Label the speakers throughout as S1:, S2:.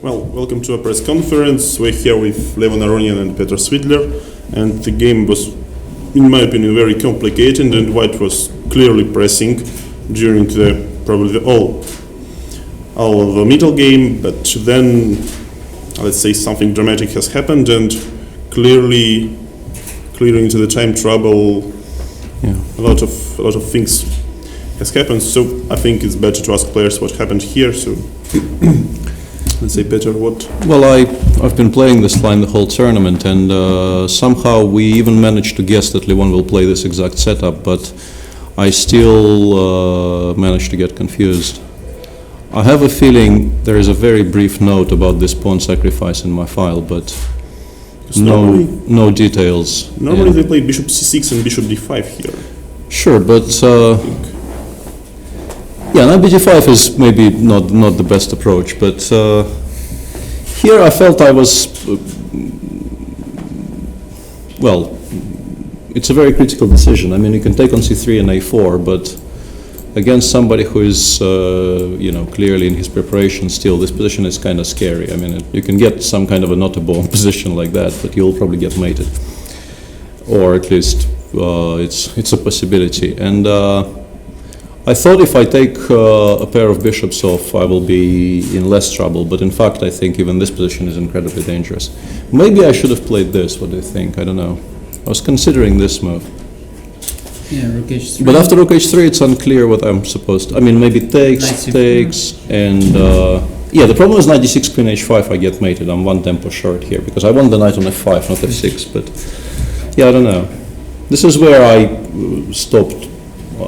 S1: Well, welcome to a press conference. We're here with Levon, Aronian and Svidler, and the game was, in my opinion, very complicated, and White was clearly pressing during all of the middle game, but then, let's say, something dramatic has happened, and clearly into the time trouble, a lot of things has happened. So I think it's better to ask players what happened here. So. Let's say, Peter, what?
S2: Well, I've been playing this line the whole tournament, and somehow we even managed to guess that Levon will play this exact setup, but I still managed to get confused. I have a feeling there is a very brief note about this pawn sacrifice in my file, but no details.
S1: Normally they play bishop c6 and bishop d5 here.
S2: Sure, but yeah, knight b5 is maybe not the best approach, but here I felt I was, well, it's a very critical decision. I mean, you can take on c3 and a4, but against somebody who is, clearly in his preparation still, this position is kind of scary. I mean, you can get some kind of a not a pawn position like that, but you'll probably get mated, or at least it's a possibility. And I thought if I take a pair of bishops off, I will be in less trouble, but in fact I think even this position is incredibly dangerous. Maybe I should have played this, what do you think? I don't know. I was considering this move.
S3: Yeah, rook h3.
S2: But after rook h3 it's unclear what I'm supposed to, I mean maybe takes, and yeah, the problem is knight d6, queen h5, I get mated. I'm one tempo short here, because I want the knight on f5, not f6, but yeah, I don't know. This is where I stopped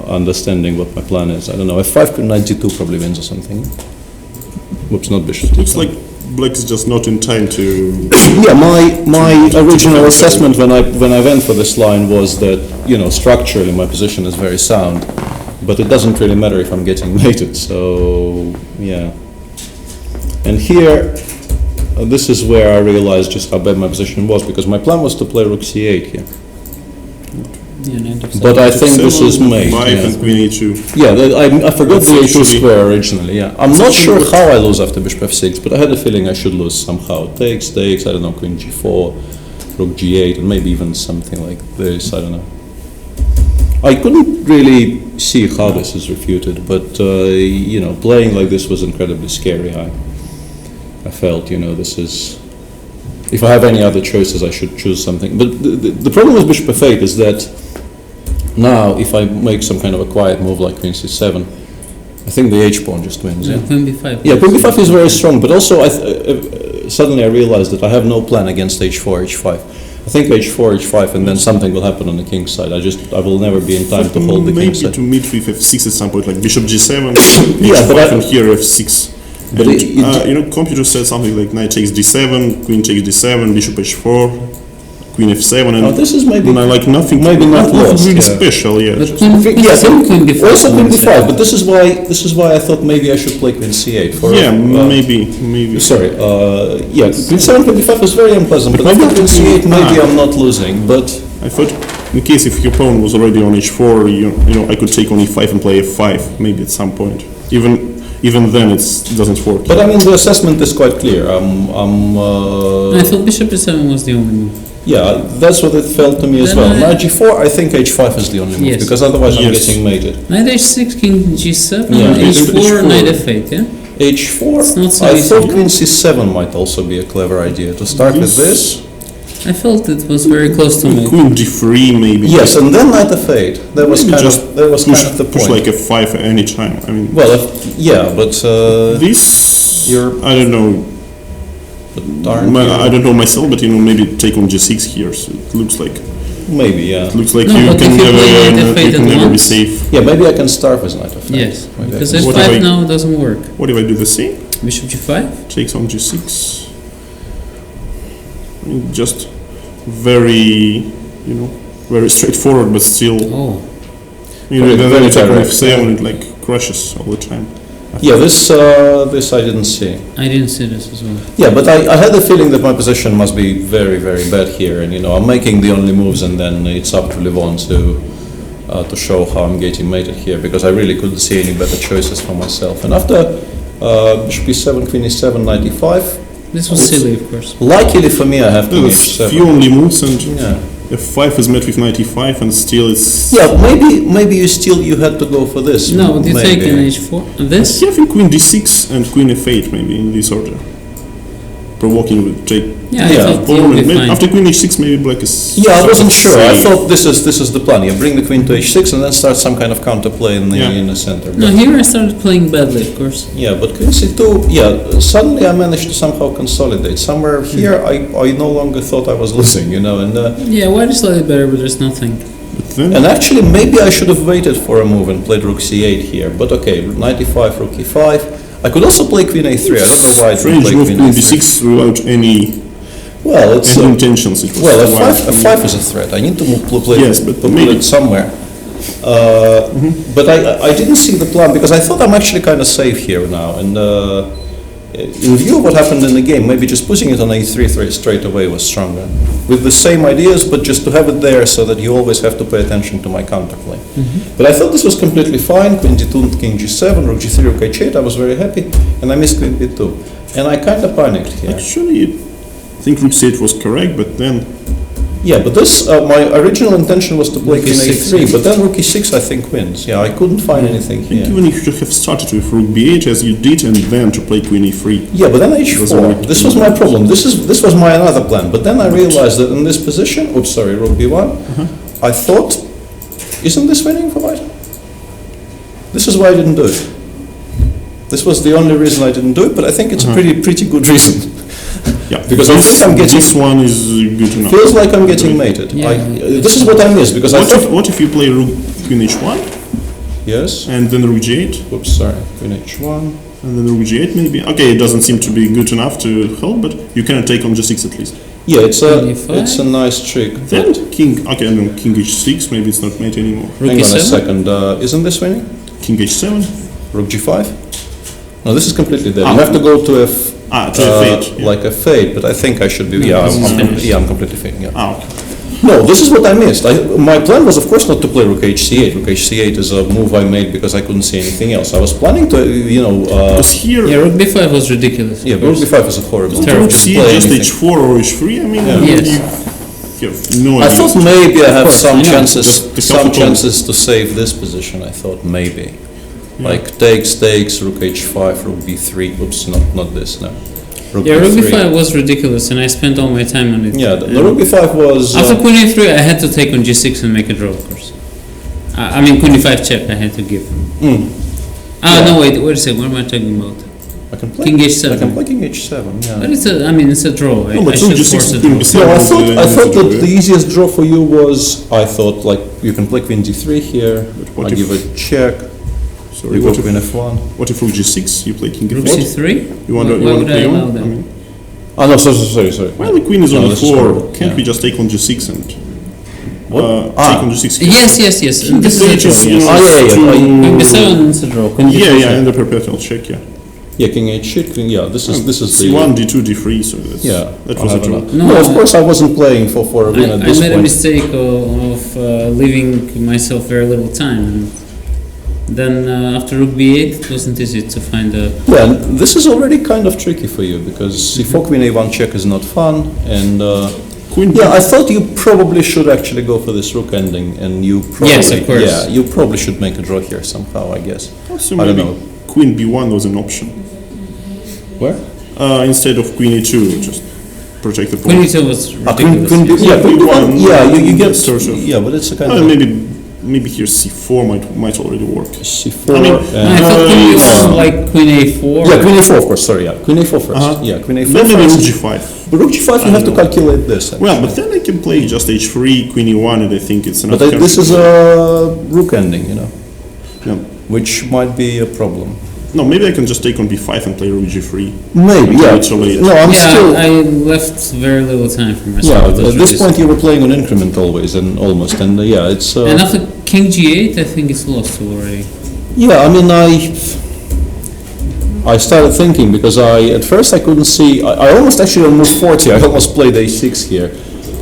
S2: understanding what my plan is. I don't know, f5 queen knight g2 probably wins or something. Whoops, not bishop.
S1: Looks like black is just not in time to...
S2: Yeah, my original assessment when I went for this line was that, structurally my position is very sound, but it doesn't really matter if I'm getting mated, so yeah. And here, this is where I realized just how bad my position was, because my plan was to play rook c8 here.
S3: Yeah,
S2: but I think this is made.
S1: And queen e2.
S2: Yeah, I forgot the a2 square originally. Yeah, I'm not sure how I lose after bishop f6, but I had a feeling I should lose somehow. Takes, I don't know, queen g4, rook g8, and maybe even something like this. I don't know. I couldn't really see how this is refuted, but playing like this was incredibly scary. I felt, this is. If I have any other choices, I should choose something. But the problem with bishop f8 is that now, if I make some kind of a quiet move like queen c7, I think the h-pawn just wins.
S3: Yeah, queen b5.
S2: Yeah, queen b5 is very strong, but also suddenly I realized that I have no plan against h4, h5. I think h4, h5, and then something will happen on the king's side. I will never be in time to hold the king's side.
S1: Maybe to meet with f6 at some point, like bishop g7,
S2: yeah,
S1: h5, and here f6. But computer said something like knight takes d7, queen takes d7, bishop h4, queen f7, and
S2: this is maybe
S1: like nothing,
S2: maybe not lost,
S1: really special, yeah.
S3: But queen b5,
S2: also queen b5, but this is why I thought maybe I should play queen c8.
S1: Maybe.
S2: Sorry, yeah, queen 7, queen b5 is very unpleasant, but after queen c8 maybe I'm not losing, but...
S1: I thought, in case if your pawn was already on h4, I could take on e5 and play f5, maybe at some point. Even then, it doesn't work.
S2: But I mean, the assessment is quite clear.
S3: I thought bishop e7 was the only move.
S2: Yeah, that's what it felt to me as well. Knight g4, I think h5 is the only move, because otherwise I'm getting mated.
S3: Knight h6, king g7, h4, knight f8, yeah?
S2: h4,
S3: so
S2: I thought queen c7 might also be a clever idea. To start with this.
S3: I felt it was very close to me.
S1: Queen d3 maybe.
S2: Yes, and then knight f8. That was kind of the point.
S1: Push like f5 at any time. I mean.
S2: Well, but
S1: this. I don't know. I don't know myself, but maybe take on g6 here. So it looks like.
S2: Maybe, yeah.
S1: It looks like you can never be safe.
S2: Yeah, maybe I can start with knight f8.
S3: Yes, because f5 now doesn't work.
S1: What if I do the same?
S3: Bishop g5.
S1: Takes on g6. Just very, very straightforward, but still.
S3: Oh.
S1: Then you take on f7, it like crushes all the time.
S2: Yeah, this I didn't see.
S3: I didn't see this as well.
S2: Yeah, but I had the feeling that my position must be very, very bad here, and I'm making the only moves, and then it's up to Levon to show how I'm getting mated here, because I really couldn't see any better choices for myself. And after Bishop e7, queen e7, knight e5.
S3: This was silly, of course.
S2: Luckily for me, I have queen
S1: There's
S2: h7.
S1: few only moves, and
S2: Yeah.
S1: f5 is met with knight e5, and still it's...
S2: Yeah, maybe you had to go for this.
S3: No, would you
S2: maybe.
S3: take an h4? This?
S1: Yeah, I think queen d6 and queen f8 maybe in this order. Provoking with take.
S3: Yeah,
S2: Yeah.
S3: I thought you'll be fine.
S1: After queen h6 maybe black is...
S2: Yeah, I wasn't sure. I
S1: safe.
S2: thought this is the plan. You bring the queen to h6 and then start some kind of counterplay in the
S1: Yeah.
S2: in the center.
S3: No, here I started playing badly, of course.
S2: Yeah, but queen c2, yeah, suddenly I managed to somehow consolidate. Somewhere here, I no longer thought I was losing, and
S3: Yeah, white is slightly better, but there's nothing.
S1: But then,
S2: and actually maybe I should have waited for a move and played rook c8 here. But okay, knight e5, rook e5. I could also play queen a3. I don't know why I didn't
S1: strange
S2: play
S1: move
S2: queen
S1: queen
S2: a3.
S1: d6 without any
S2: Well, it's
S1: intentions. It was
S2: well,
S1: wild.
S2: f5 is a threat. I need to play
S1: Yes, but
S2: put
S1: maybe-
S2: it somewhere. But I didn't see the plan because I thought I'm actually kind of safe here now. And in view of what happened in the game, maybe just pushing it on a3 straight away was stronger. With the same ideas, but just to have it there so that you always have to pay attention to my counterplay. But I thought this was completely fine. Queen d2, king g7, rook g3, rook h8. I was very happy, and I missed queen b2, and I kind of panicked here.
S1: Actually, I think rook c8 was correct, but then
S2: Yeah, but this, my original intention was to play
S3: Rook
S2: queen
S3: e6,
S2: a3, but then rook e6 I think wins. Yeah, I couldn't find anything
S1: I think
S2: here.
S1: even if you should have started with rook b8 as you did, and then to play queen e3.
S2: Yeah, but then
S1: Doesn't
S2: h4.
S1: work.
S2: This was my problem. This was my another plan. But then I realized that in this position, oops, sorry, rook b1, I thought, isn't this winning for white? This is why I didn't do it. This was the only reason I didn't do it, but I think it's a pretty good reason.
S1: Yeah,
S2: Because I think I'm getting-
S1: this one is good enough.
S2: Feels like I'm getting mated.
S3: Yeah.
S2: This is what I missed because I thought.
S1: What if you play rook queen h1
S2: Yes.
S1: and then rook g8
S2: Oops, sorry. Queen h1.
S1: and then rook g8 maybe? Okay, it doesn't seem to be good enough to help, but you can take on g6 at least.
S2: Yeah,
S3: Queen e5.
S2: it's a nice trick.
S1: Then king, okay, and then king h6, maybe it's not mate anymore.
S3: Rook
S2: Hang on a
S3: e7?
S2: second. Isn't this winning?
S1: King h7,
S2: Rook g5? No, this is completely dead.
S1: Ah.
S2: You have to go to
S1: to f8. Yeah.
S2: like a fade, but I think I should be.
S3: No,
S2: Yeah,
S3: this is finished.
S2: I'm completely fading. Yeah.
S1: Ah, okay.
S2: No, this is what I missed. My plan was, of course, not to play rook hc8. Rook hc8 is a move I made because I couldn't see anything else. I was planning to,
S1: Because here,
S3: Yeah, rook b5 was ridiculous.
S2: yeah, but rook b5 is a horrible.
S1: rook
S3: terrible.
S2: Didn't
S1: c8
S2: play
S1: just
S2: anything.
S1: h4 or h3, I mean,
S2: Yeah.
S3: Yes.
S1: you have no
S2: I
S1: idea.
S2: thought maybe I have
S3: course,
S2: some
S3: I know.
S2: chances,
S1: Just the
S2: some
S1: comfortable-
S2: chances to save this position. I thought maybe, like takes, rook h5, rook b3. Oops, not this. No.
S3: Yeah, rook b5 was ridiculous, and I spent all my time on it.
S2: Yeah, the rook b5 was.
S3: After queen a3, I had to take on g6 and make a draw, of course. I mean, queen e5 check, I had to give.
S2: Yeah.
S3: No, wait a second, what am I talking about?
S2: I can play
S3: King h7.
S2: I can play king h7. Yeah.
S3: But it's a draw.
S1: No, but
S3: I
S1: rook
S3: should
S1: g6
S3: force
S1: and
S3: it.
S1: queen b7
S2: No, I
S1: was
S2: thought
S1: easy
S2: that
S1: to
S2: the
S1: do.
S2: easiest draw for you was I thought like you can play queen d3 here.
S1: what
S2: I
S1: if-
S2: give a check.
S1: Sorry,
S2: You go
S1: what if,
S2: queen f1.
S1: what if rook g6, you play king
S3: Rook
S1: f4?
S3: c3?
S1: You want
S3: Why
S1: to
S3: would I
S1: play
S3: allow
S1: on?
S3: that?
S1: I mean,
S2: Oh no, sorry.
S1: well, the queen is
S2: No,
S1: on
S2: this is
S1: e4.
S2: horrible.
S1: Can't
S2: Yeah.
S1: we just take on g6 and
S2: What?
S1: take on g6?
S3: Yes.
S1: King
S3: This is a
S1: d8
S3: draw.
S1: is, you
S3: Yes.
S1: know,
S3: Queen
S1: too-
S3: b7 is a draw. Queen
S1: Yeah,
S3: d4
S1: yeah,
S3: check.
S1: and the perpetual check, yeah.
S2: Yeah, king h8. Yeah, this is the
S1: c1, d2, d3, so that's,
S2: yeah.
S1: that
S2: I'll
S1: was a
S2: have
S1: draw.
S2: enough.
S3: No,
S2: No, of
S3: I-
S2: course I wasn't playing for a win at
S3: I
S2: this
S3: made a
S2: point.
S3: mistake of leaving myself very little time. And then after rook b8, it wasn't easy to find a.
S2: Yeah, and this is already kind of tricky for you because c4 queen a1 check is not fun, and
S1: Queen
S2: yeah, I thought you probably should actually go for this rook ending, and you probably
S3: Yes, of course.
S2: yeah, you probably should make a draw here somehow, I guess.
S1: also
S2: I don't
S1: maybe
S2: know.
S1: queen b1 was an option.
S2: Where?
S1: Instead of queen e2, just protect the
S3: Queen
S1: pawn.
S3: e2 was
S2: Queen,
S3: ridiculous.
S2: queen, yeah, queen
S1: B1,
S2: b1, yeah, you get
S1: sort of.
S2: yeah, but it's a kind of
S1: Maybe here c4 might already work.
S2: c4.
S1: I mean,
S3: I thought queen
S1: Uh,
S3: b1 like queen a4.
S2: yeah, queen a4, of course. Sorry, yeah, queen a4 first.
S1: Uh-huh.
S2: Yeah, queen a4
S1: Then maybe rook
S2: first.
S1: g5.
S2: But rook g5, you
S1: I
S2: have to
S1: know.
S2: calculate this.
S1: Well,
S2: actually.
S1: but then I can play just h3, queen e1, and I think it's enough.
S2: But this is a rook ending,
S1: Yeah.
S2: which might be a problem.
S1: No, maybe I can just take on b5 and play rook g3.
S2: Maybe, yeah.
S1: Isolate.
S2: No, I'm still.
S3: I left very little time for myself.
S2: Yeah,
S3: It was
S2: at this
S3: really
S2: point you were playing on increment always and almost, and yeah, it's.
S3: And after king g8, I think it's lost already.
S2: Yeah, I mean, I started thinking because at first I couldn't see. I almost actually on move 40. I almost played a6 here,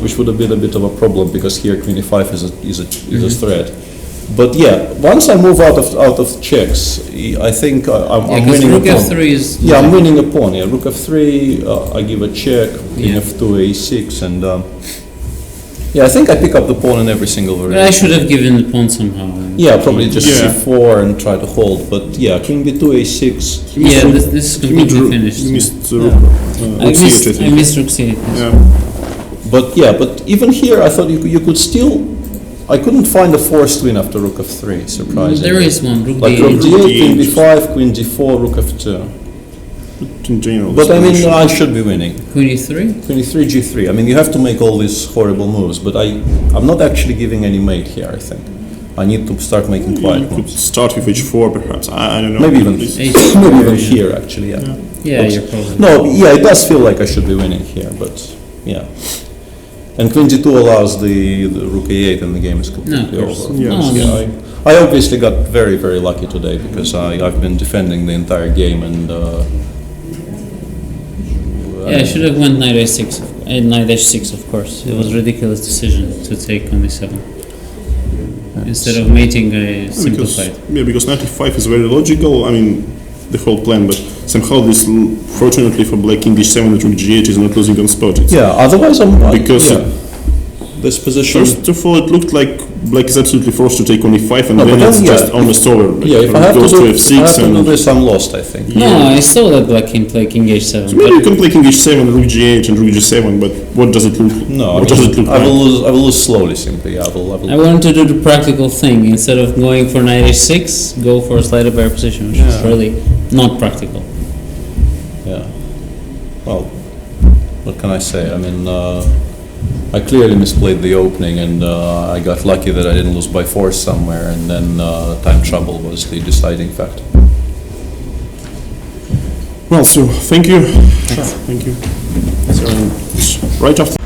S2: which would have been a bit of a problem because here queen e5 is a threat. But yeah, once I move out of checks, I think I'm
S3: Yeah, because
S2: winning
S3: rook
S2: a pawn.
S3: f3 is.
S2: Yeah, I'm winning a pawn. Yeah, rook f3. I give a check. King
S3: Yeah.
S2: f2, a6, and yeah, I think I pick up the pawn in every single
S3: But
S2: variation.
S3: I should have given the pawn somehow.
S2: Yeah, probably just
S1: Yeah.
S2: c4 and try to hold. But yeah, king b2, a6.
S3: Yeah, this is completely finished.
S1: You missed
S2: Yeah.
S1: rook
S3: I
S1: c8,
S3: missed,
S1: I
S3: I
S1: think.
S3: missed rook c8.
S1: Yeah.
S2: But yeah, but even here, I thought you could still. I couldn't find a forced win after rook f3. Surprisingly.
S3: There is one, rook
S2: Like rook
S3: d8.
S2: d8, queen b5, queen d4, rook f2.
S1: In general.
S2: But I mean,
S1: situation.
S2: I should be winning.
S3: Queen e3?
S2: Queen e3, g3. I mean, you have to make all these horrible moves, but I'm not actually giving any mate here, I think. I need to start making
S1: You
S2: quiet
S1: could
S2: moves.
S1: start with h4 perhaps. I don't know.
S2: Maybe even,
S1: This-
S3: H4,
S2: maybe even
S3: yeah.
S2: here, actually, yeah.
S3: Yeah, you're probably.
S2: No, yeah, it does feel like I should be winning here, but yeah. And queen d2 allows the rook a8 and the game is completely
S3: No, of course.
S2: over.
S1: Yeah.
S3: No,
S2: Yeah,
S3: no.
S2: I obviously got very, very lucky today because I've been defending the entire game and
S3: Yeah, I should have went knight a6, knight h6, of course. It was a ridiculous decision to take on e7. Instead of mating, I
S1: because,
S3: simplified.
S1: yeah, because knight e5 is very logical. I mean, the whole plan, but somehow this, fortunately for black, king h7 and rook g8 is not losing on spot. It's-
S2: yeah, otherwise
S1: Because-
S2: yeah, this position.
S1: First of all, it looked like black is absolutely forced to take on e5, and
S2: No,
S1: then
S2: but
S1: it's
S2: then, yeah,
S1: just almost over. Like,
S2: Yeah, if I have to
S1: goes
S2: do,
S1: to
S2: if I
S1: f6
S2: have to do
S1: and
S2: this, I'm lost, I think.
S3: No, I saw that black can play king h7.
S1: maybe you
S3: But
S1: can play king h7, rook g8, and rook g7. But what does it look?
S2: No,
S1: what does it look
S2: I
S1: like?
S2: will lose slowly. Simply, I will.
S3: I wanted to do the practical thing. Instead of going for knight h6, go for a slightly better position, which is
S2: Yeah.
S3: really not practical.
S2: Yeah. Well, what can I say? I mean, I clearly misplayed the opening, and I got lucky that I didn't lose by force somewhere, and then time trouble was the deciding factor.
S1: Well, so thank you. Thank you. So, right after.